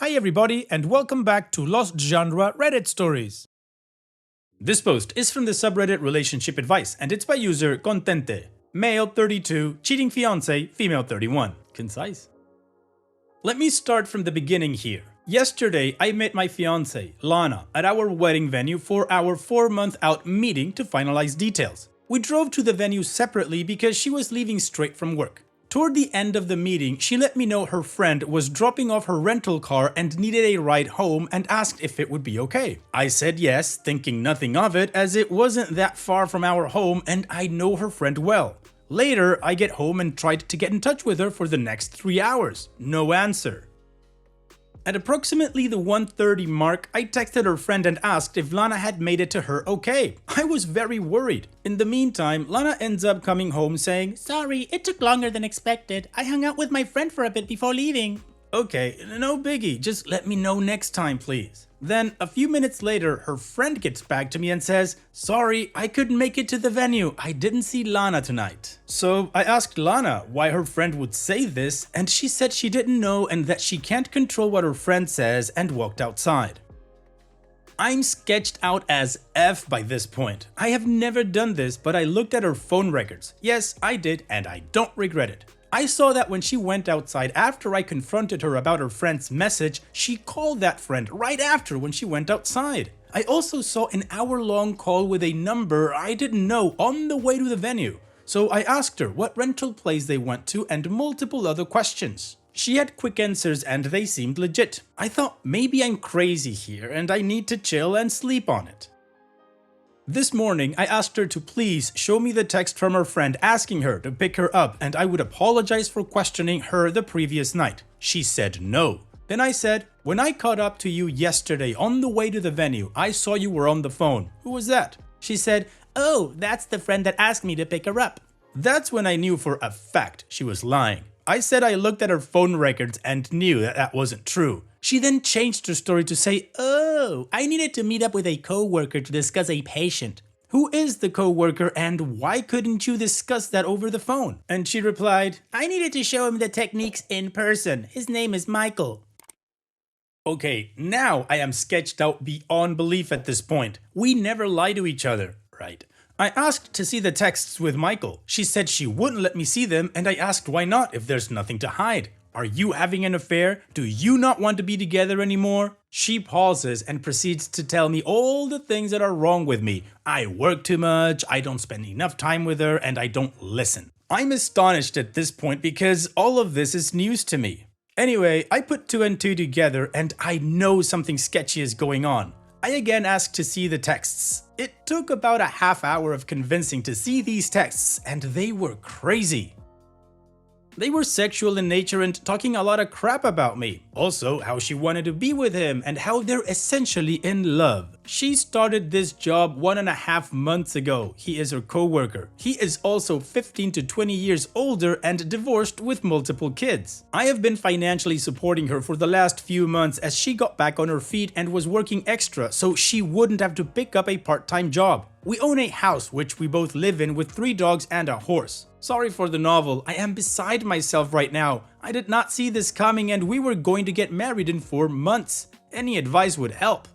Hi everybody and welcome back to Lost Genre Reddit Stories. This post is from the subreddit Relationship Advice and it's by user Contente. Male 32, cheating fiance, female 31. Concise. Let me start from the beginning here. Yesterday I met my fiance, Lana, at our wedding venue for our 4-month out meeting to finalize details. We drove to the venue separately because she was leaving straight from work. Toward the end of the meeting, she let me know her friend was dropping off her rental car and needed a ride home and asked if it would be okay. I said yes, thinking nothing of it as it wasn't that far from our home and I know her friend well. Later, I get home and tried to get in touch with her for the next 3 hours. No answer. At approximately the 1:30 mark, I texted her friend and asked if Lana had made it to her okay. I was very worried. In the meantime, Lana ends up coming home saying, "Sorry, it took longer than expected. I hung out with my friend for a bit before leaving." Okay, no biggie, just let me know next time please. Then, a few minutes later, her friend gets back to me and says, "Sorry, I couldn't make it to the venue. I didn't see Lana tonight." So I asked Lana why her friend would say this, and she said she didn't know and that she can't control what her friend says and walked outside. I'm sketched out as F by this point. I have never done this, but I looked at her phone records. Yes, I did, and I don't regret it. I saw that when she went outside after I confronted her about her friend's message, she called that friend right after when she went outside. I also saw an hour-long call with a number I didn't know on the way to the venue. So I asked her what rental place they went to and multiple other questions. She had quick answers and they seemed legit. I thought maybe I'm crazy here and I need to chill and sleep on it. This morning, I asked her to please show me the text from her friend asking her to pick her up and I would apologize for questioning her the previous night. She said no. Then I said, "When I caught up to you yesterday on the way to the venue, I saw you were on the phone. Who was that?" She said, "Oh, that's the friend that asked me to pick her up." That's when I knew for a fact she was lying. I said I looked at her phone records and knew that that wasn't true. She then changed her story to say, "Oh, I needed to meet up with a co-worker to discuss a patient." Who is the co-worker and why couldn't you discuss that over the phone? And she replied, "I needed to show him the techniques in person. His name is Michael." Okay, now I am sketched out beyond belief at this point. We never lie to each other, right? I asked to see the texts with Michael. She said she wouldn't let me see them and I asked why not if there's nothing to hide. Are you having an affair? Do you not want to be together anymore? She pauses and proceeds to tell me all the things that are wrong with me. I work too much, I don't spend enough time with her, and I don't listen. I'm astonished at this point because all of this is news to me. Anyway, I put 2 and 2 together and I know something sketchy is going on. I again asked to see the texts. It took about a half hour of convincing to see these texts and they were crazy. They were sexual in nature and talking a lot of crap about me. Also, how she wanted to be with him and how they're essentially in love. She started this job 1.5 months ago. He is her co-worker. He is also 15 to 20 years older and divorced with multiple kids. I have been financially supporting her for the last few months as she got back on her feet and was working extra so she wouldn't have to pick up a part-time job. We own a house which we both live in with 3 dogs and a horse. Sorry for the novel, I am beside myself right now. I did not see this coming and we were going to get married in 4 months. Any advice would help.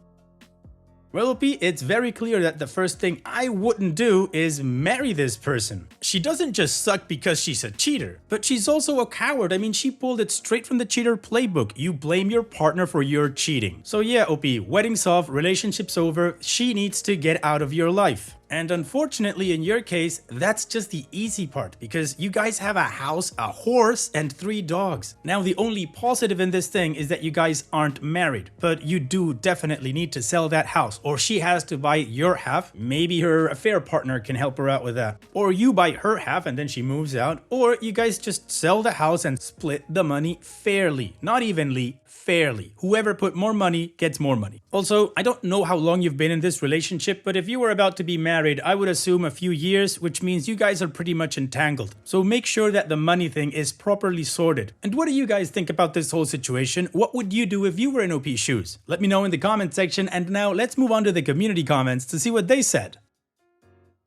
Well, OP, it's very clear that the first thing I wouldn't do is marry this person. She doesn't just suck because she's a cheater, but she's also a coward. I mean, she pulled it straight from the cheater playbook. You blame your partner for your cheating. So yeah, OP, wedding's off, relationship's over, she needs to get out of your life. And unfortunately, in your case, that's just the easy part because you guys have a house, a horse, and 3 dogs. Now, the only positive in this thing is that you guys aren't married, but you do definitely need to sell that house or she has to buy your half. Maybe her affair partner can help her out with that. Or you buy her half and then she moves out. Or you guys just sell the house and split the money fairly. Not evenly, fairly. Whoever put more money gets more money. Also, I don't know how long you've been in this relationship, but if you were about to be married, I would assume a few years, which means you guys are pretty much entangled. So make sure that the money thing is properly sorted. And what do you guys think about this whole situation? What would you do if you were in OP's shoes? Let me know in the comment section, and now let's move on to the community comments to see what they said.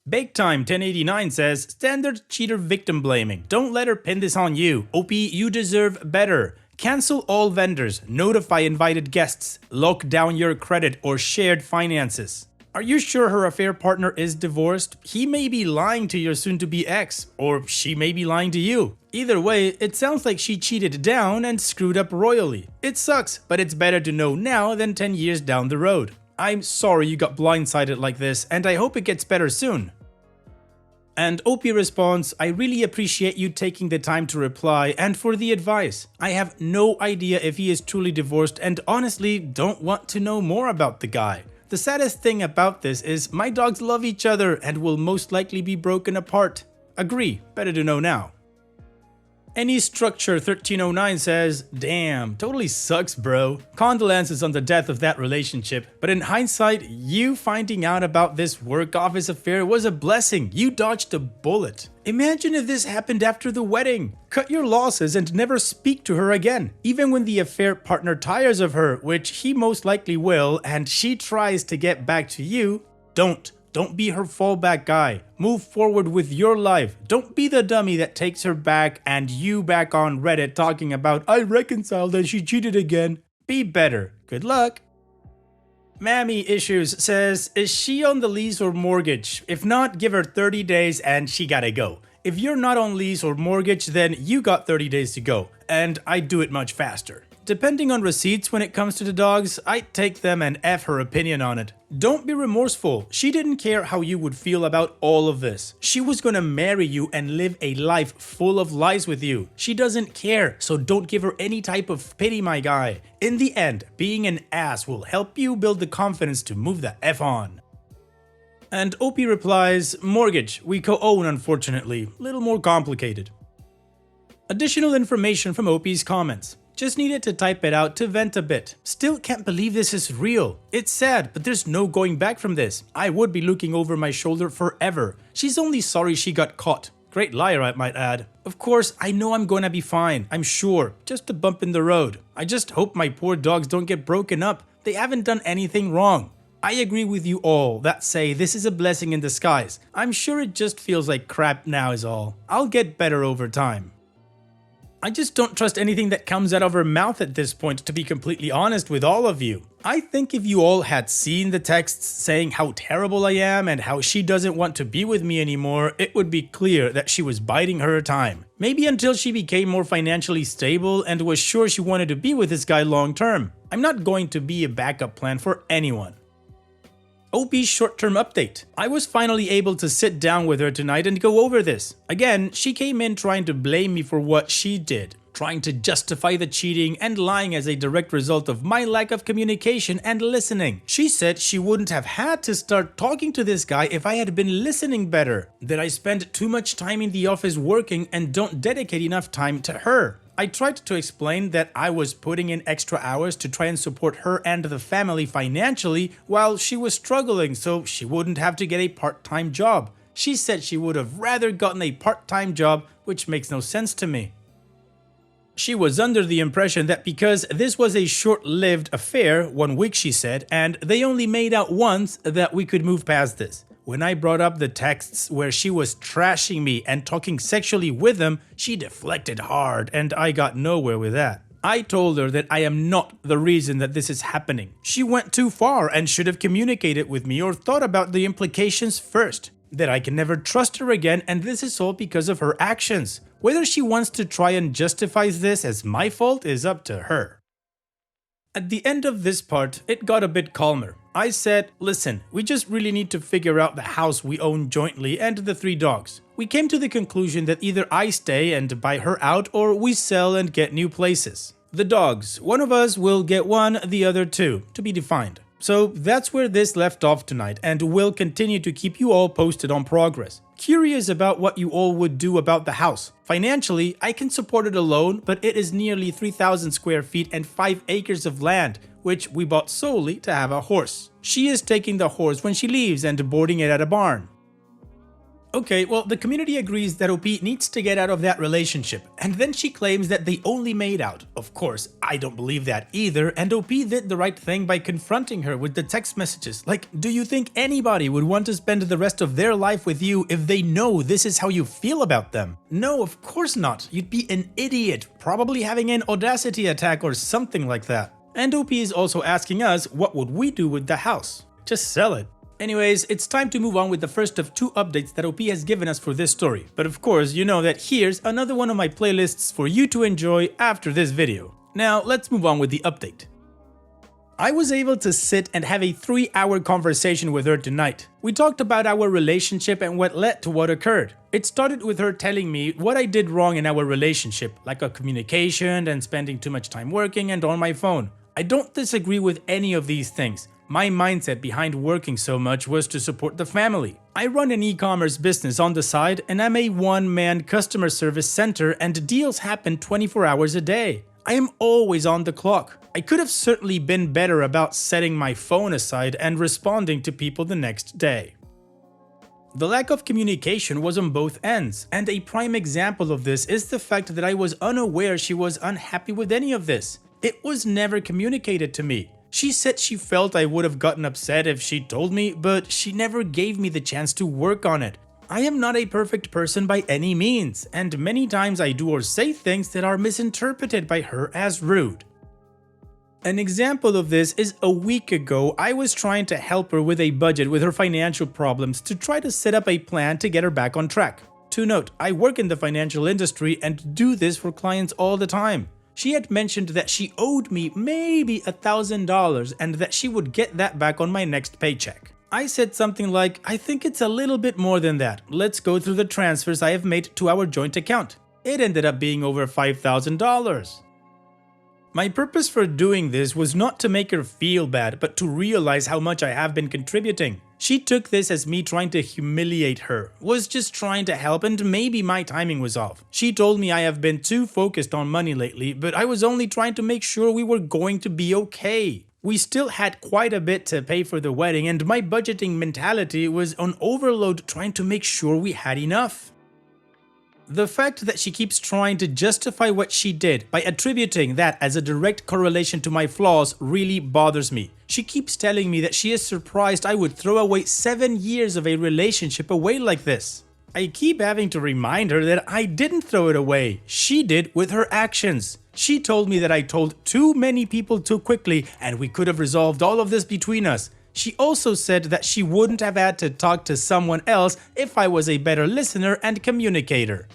BakeTime 1089 says, "Standard cheater victim blaming. Don't let her pin this on you. OP, you deserve better. Cancel all vendors, notify invited guests, lock down your credit or shared finances. Are you sure her affair partner is divorced? He may be lying to your soon-to-be ex, or she may be lying to you. Either way, it sounds like she cheated down and screwed up royally. It sucks, but it's better to know now than 10 years down the road. I'm sorry you got blindsided like this, and I hope it gets better soon. And Opie responds, I really appreciate you taking the time to reply and for the advice. I have no idea if he is truly divorced and honestly don't want to know more about the guy. The saddest thing about this is my dogs love each other and will most likely be broken apart. Agree, better to know now. Any Structure 1309 says, damn, totally sucks bro. Condolences on the death of that relationship, but in hindsight, you finding out about this work office affair was a blessing. You dodged a bullet. Imagine if this happened after the wedding. Cut your losses and never speak to her again. Even when the affair partner tires of her, which he most likely will, and she tries to get back to you, don't. Don't be her fallback guy. Move forward with your life. Don't be the dummy that takes her back and you back on Reddit talking about I reconciled and she cheated again. Be better. Good luck. Mammy Issues says, is she on the lease or mortgage? If not, give her 30 days and she gotta go. If you're not on lease or mortgage, then you got 30 days to go. And I'd do it much faster. Depending on receipts when it comes to the dogs, I'd take them and F her opinion on it. Don't be remorseful. She didn't care how you would feel about all of this. She was gonna marry you and live a life full of lies with you. She doesn't care, so don't give her any type of pity, my guy. In the end, being an ass will help you build the confidence to move the F on. And Opie replies, mortgage, we co-own unfortunately, little more complicated. Additional information from Opie's comments. Just needed to type it out to vent a bit. Still can't believe this is real. It's sad, but there's no going back from this. I would be looking over my shoulder forever. She's only sorry she got caught. Great liar, I might add. Of course, I know I'm gonna be fine. I'm sure. Just a bump in the road. I just hope my poor dogs don't get broken up. They haven't done anything wrong. I agree with you all that say this is a blessing in disguise. I'm sure it just feels like crap now is all. I'll get better over time. I just don't trust anything that comes out of her mouth at this point, to be completely honest with all of you. I think if you all had seen the texts saying how terrible I am and how she doesn't want to be with me anymore, it would be clear that she was biding her time. Maybe until she became more financially stable and was sure she wanted to be with this guy long term. I'm not going to be a backup plan for anyone. Opie's short-term update. I was finally able to sit down with her tonight and go over this. Again, she came in trying to blame me for what she did, trying to justify the cheating and lying as a direct result of my lack of communication and listening. She said she wouldn't have had to start talking to this guy if I had been listening better, that I spend too much time in the office working and don't dedicate enough time to her. I tried to explain that I was putting in extra hours to try and support her and the family financially while she was struggling so she wouldn't have to get a part-time job. She said she would have rather gotten a part-time job, which makes no sense to me. She was under the impression that because this was a short-lived affair, 1 week she said, and they only made out once, that we could move past this. When I brought up the texts where she was trashing me and talking sexually with him, she deflected hard and I got nowhere with that. I told her that I am not the reason that this is happening. She went too far and should have communicated with me or thought about the implications first. That I can never trust her again and this is all because of her actions. Whether she wants to try and justify this as my fault is up to her. At the end of this part, it got a bit calmer. I said, listen, we just really need to figure out the house we own jointly and the 3 dogs. We came to the conclusion that either I stay and buy her out or we sell and get new places. The dogs, one of us will get 1, the other 2, to be defined. So that's where this left off tonight and we'll continue to keep you all posted on progress. Curious about what you all would do about the house. Financially, I can support it alone, but it is nearly 3,000 square feet and 5 acres of land, which we bought solely to have a horse. She is taking the horse when she leaves and boarding it at a barn. Okay, well, the community agrees that OP needs to get out of that relationship, and then she claims that they only made out. Of course, I don't believe that either, and OP did the right thing by confronting her with the text messages. Like, do you think anybody would want to spend the rest of their life with you if they know this is how you feel about them? No, of course not. You'd be an idiot, probably having an audacity attack or something like that. And OP is also asking us, what would we do with the house? Just sell it. Anyways, it's time to move on with the first of two updates that OP has given us for this story. But of course, you know that here's another one of my playlists for you to enjoy after this video. Now, let's move on with the update. I was able to sit and have a 3-hour conversation with her tonight. We talked about our relationship and what led to what occurred. It started with her telling me what I did wrong in our relationship, like our communication and spending too much time working and on my phone. I don't disagree with any of these things. My mindset behind working so much was to support the family. I run an e-commerce business on the side and I'm a one-man customer service center and deals happen 24 hours a day. I am always on the clock. I could have certainly been better about setting my phone aside and responding to people the next day. The lack of communication was on both ends, and a prime example of this is the fact that I was unaware she was unhappy with any of this. It was never communicated to me. She said she felt I would have gotten upset if she told me, but she never gave me the chance to work on it. I am not a perfect person by any means, and many times I do or say things that are misinterpreted by her as rude. An example of this is a week ago, I was trying to help her with a budget with her financial problems to try to set up a plan to get her back on track. To note, I work in the financial industry and do this for clients all the time. She had mentioned that she owed me maybe $1,000 and that she would get that back on my next paycheck. I said something like, I think it's a little bit more than that. Let's go through the transfers I have made to our joint account. It ended up being over $5,000. My purpose for doing this was not to make her feel bad, but to realize how much I have been contributing. She took this as me trying to humiliate her, was just trying to help, and maybe my timing was off. She told me I have been too focused on money lately, but I was only trying to make sure we were going to be okay. We still had quite a bit to pay for the wedding, and my budgeting mentality was on overload trying to make sure we had enough. The fact that she keeps trying to justify what she did by attributing that as a direct correlation to my flaws really bothers me. She keeps telling me that she is surprised I would throw away 7 years of a relationship away like this. I keep having to remind her that I didn't throw it away. She did with her actions. She told me that I told too many people too quickly and we could have resolved all of this between us. She also said that she wouldn't have had to talk to someone else if I was a better listener and communicator.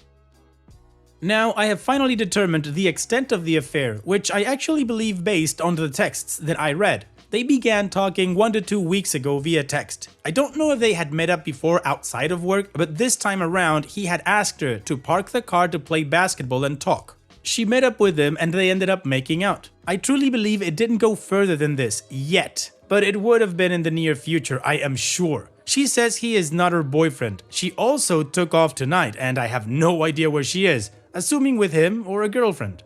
Now, I have finally determined the extent of the affair, which I actually believe based on the texts that I read. They began talking 1 to 2 weeks ago via text. I don't know if they had met up before outside of work, but this time around he had asked her to park the car to play basketball and talk. She met up with him and they ended up making out. I truly believe it didn't go further than this, yet. But it would have been in the near future, I am sure. She says he is not her boyfriend. She also took off tonight and I have no idea where she is, assuming with him or a girlfriend.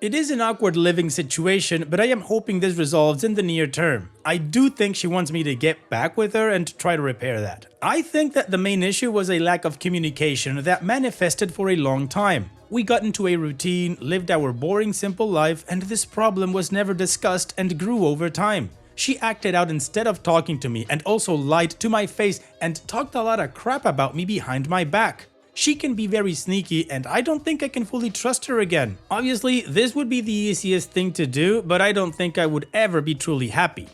It is an awkward living situation, but I am hoping this resolves in the near term. I do think she wants me to get back with her and try to repair that. I think that the main issue was a lack of communication that manifested for a long time. We got into a routine, lived our boring simple life, and this problem was never discussed and grew over time. She acted out instead of talking to me and also lied to my face and talked a lot of crap about me behind my back. She can be very sneaky and I don't think I can fully trust her again. Obviously, this would be the easiest thing to do, but I don't think I would ever be truly happy.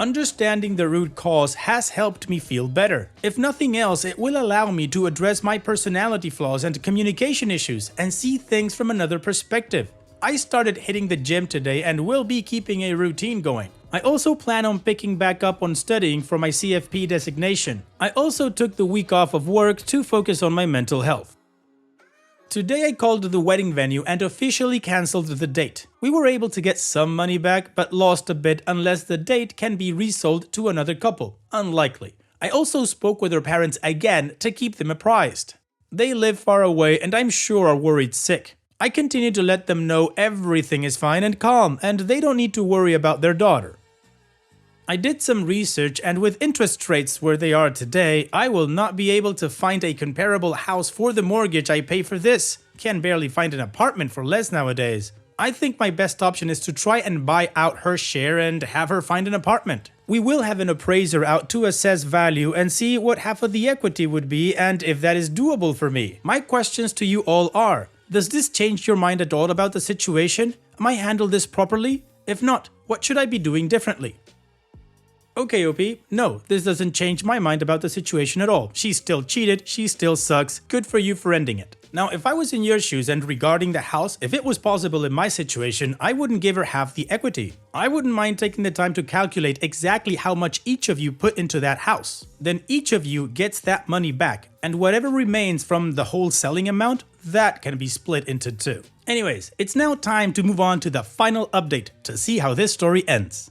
Understanding the root cause has helped me feel better. If nothing else, it will allow me to address my personality flaws and communication issues and see things from another perspective. I started hitting the gym today and will be keeping a routine going. I also plan on picking back up on studying for my CFP designation. I also took the week off of work to focus on my mental health. Today I called the wedding venue and officially cancelled the date. We were able to get some money back but lost a bit unless the date can be resold to another couple. Unlikely. I also spoke with her parents again to keep them apprised. They live far away and I'm sure are worried sick. I continue to let them know everything is fine and calm and they don't need to worry about their daughter. I did some research, and with interest rates where they are today, I will not be able to find a comparable house for the mortgage I pay for this. Can barely find an apartment for less nowadays. I think my best option is to try and buy out her share and have her find an apartment. We will have an appraiser out to assess value and see what half of the equity would be and if that is doable for me. My questions to you all are: does this change your mind at all about the situation? Am I handle this properly? If not, what should I be doing differently? Okay, OP, no, this doesn't change my mind about the situation at all. She still cheated, she still sucks. Good for you for ending it. Now, if I was in your shoes and regarding the house, if it was possible in my situation, I wouldn't give her half the equity. I wouldn't mind taking the time to calculate exactly how much each of you put into that house. Then each of you gets that money back, and whatever remains from the whole selling amount, that can be split into two. Anyways, it's now time to move on to the final update to see how this story ends.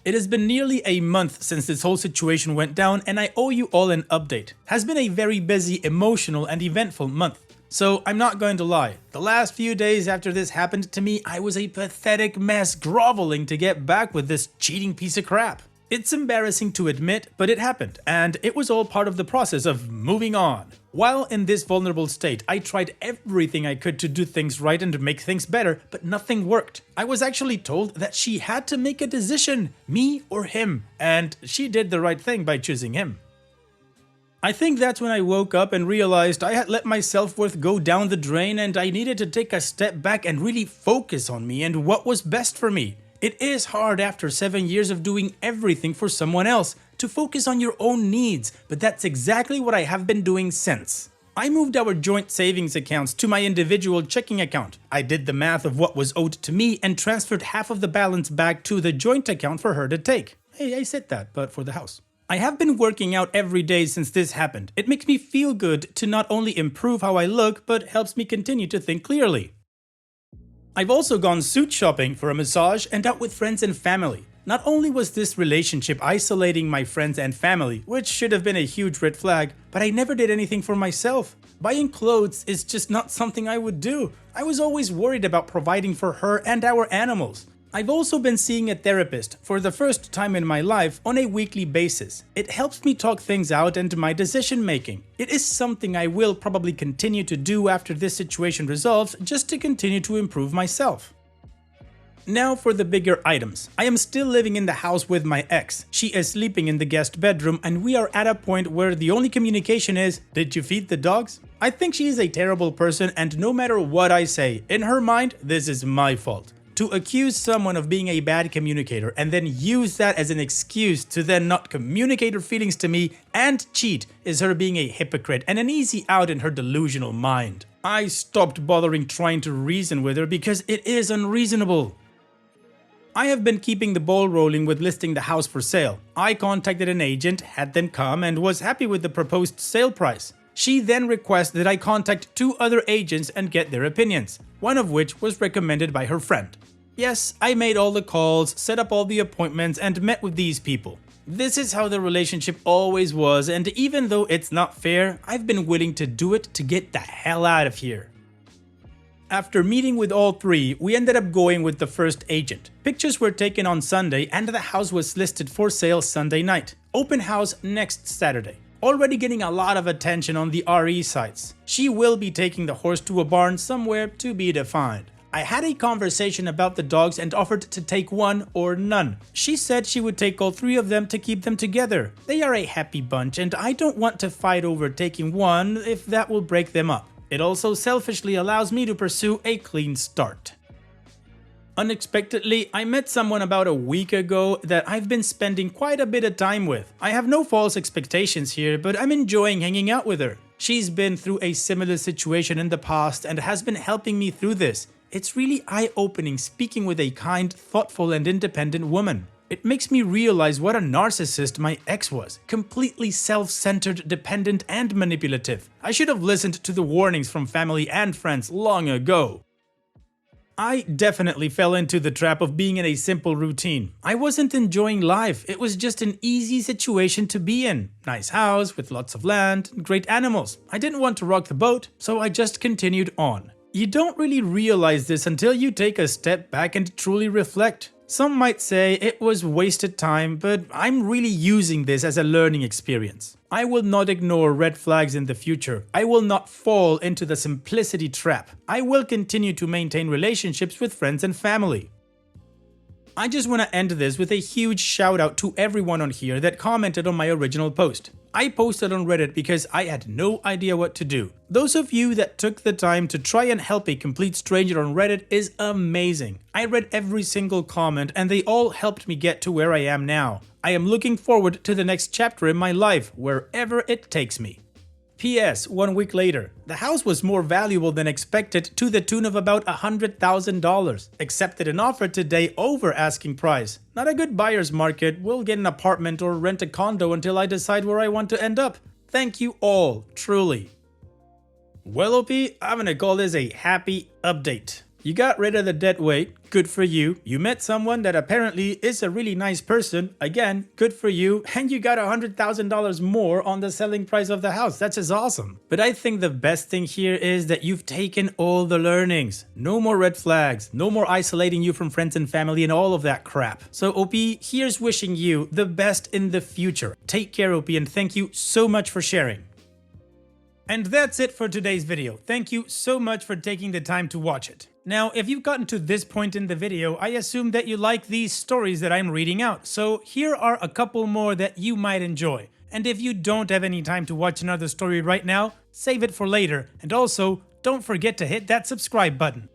It has been nearly a month since this whole situation went down, and I owe you all an update. Has been a very busy, emotional, and eventful month. So I'm not going to lie, the last few days after this happened to me, I was a pathetic mess groveling to get back with this cheating piece of crap. It's embarrassing to admit, but it happened, and it was all part of the process of moving on. While in this vulnerable state, I tried everything I could to do things right and to make things better, but nothing worked. I was actually told that she had to make a decision, me or him, and she did the right thing by choosing him. I think that's when I woke up and realized I had let my self-worth go down the drain and I needed to take a step back and really focus on me and what was best for me. It is hard after 7 years of doing everything for someone else to focus on your own needs, but that's exactly what I have been doing since. I moved our joint savings accounts to my individual checking account. I did the math of what was owed to me and transferred half of the balance back to the joint account for her to take. Hey, I said that, but for the house. I have been working out every day since this happened. It makes me feel good to not only improve how I look, but helps me continue to think clearly. I've also gone suit shopping for a massage and out with friends and family. Not only was this relationship isolating my friends and family, which should have been a huge red flag, but I never did anything for myself. Buying clothes is just not something I would do. I was always worried about providing for her and our animals. I've also been seeing a therapist for the first time in my life on a weekly basis. It helps me talk things out and my decision making. It is something I will probably continue to do after this situation resolves, just to continue to improve myself. Now for the bigger items. I am still living in the house with my ex. She is sleeping in the guest bedroom and we are at a point where the only communication is, "Did you feed the dogs?" I think she is a terrible person and no matter what I say, in her mind, this is my fault. To accuse someone of being a bad communicator and then use that as an excuse to then not communicate her feelings to me and cheat is her being a hypocrite and an easy out in her delusional mind. I stopped bothering trying to reason with her because it is unreasonable. I have been keeping the ball rolling with listing the house for sale. I contacted an agent, had them come, and was happy with the proposed sale price. She then requested that I contact 2 other agents and get their opinions, one of which was recommended by her friend. Yes, I made all the calls, set up all the appointments, and met with these people. This is how the relationship always was, and even though it's not fair, I've been willing to do it to get the hell out of here. After meeting with all 3, we ended up going with the first agent. Pictures were taken on Sunday and the house was listed for sale Sunday night. Open house next Saturday. Already getting a lot of attention on the RE sites. She will be taking the horse to a barn somewhere to be defined. I had a conversation about the dogs and offered to take one or none. She said she would take all 3 of them to keep them together. They are a happy bunch and I don't want to fight over taking one if that will break them up. It also selfishly allows me to pursue a clean start. Unexpectedly, I met someone about a week ago that I've been spending quite a bit of time with. I have no false expectations here, but I'm enjoying hanging out with her. She's been through a similar situation in the past and has been helping me through this. It's really eye-opening speaking with a kind, thoughtful, and independent woman. It makes me realize what a narcissist my ex was. Completely self-centered, dependent, and manipulative. I should have listened to the warnings from family and friends long ago. I definitely fell into the trap of being in a simple routine. I wasn't enjoying life, it was just an easy situation to be in. Nice house with lots of land, great animals. I didn't want to rock the boat, so I just continued on. You don't really realize this until you take a step back and truly reflect. Some might say it was wasted time, but I'm really using this as a learning experience. I will not ignore red flags in the future. I will not fall into the simplicity trap. I will continue to maintain relationships with friends and family. I just want to end this with a huge shout out to everyone on here that commented on my original post. I posted on Reddit because I had no idea what to do. Those of you that took the time to try and help a complete stranger on Reddit is amazing. I read every single comment and they all helped me get to where I am now. I am looking forward to the next chapter in my life, wherever it takes me. P.S. 1 week later, the house was more valuable than expected to the tune of about $100,000. Accepted an offer today over asking price. Not a good buyer's market. We'll get an apartment or rent a condo until I decide where I want to end up. Thank you all, truly. Well, OP, I'm gonna call this a happy update. You got rid of the dead weight, good for you. You met someone that apparently is a really nice person, again, good for you. And you got $100,000 more on the selling price of the house, that's just awesome. But I think the best thing here is that you've taken all the learnings. No more red flags, no more isolating you from friends and family and all of that crap. So OP, here's wishing you the best in the future. Take care, OP, and thank you so much for sharing. And that's it for today's video. Thank you so much for taking the time to watch it. Now, if you've gotten to this point in the video, I assume that you like these stories that I'm reading out, so here are a couple more that you might enjoy. And if you don't have any time to watch another story right now, save it for later, and also, don't forget to hit that subscribe button.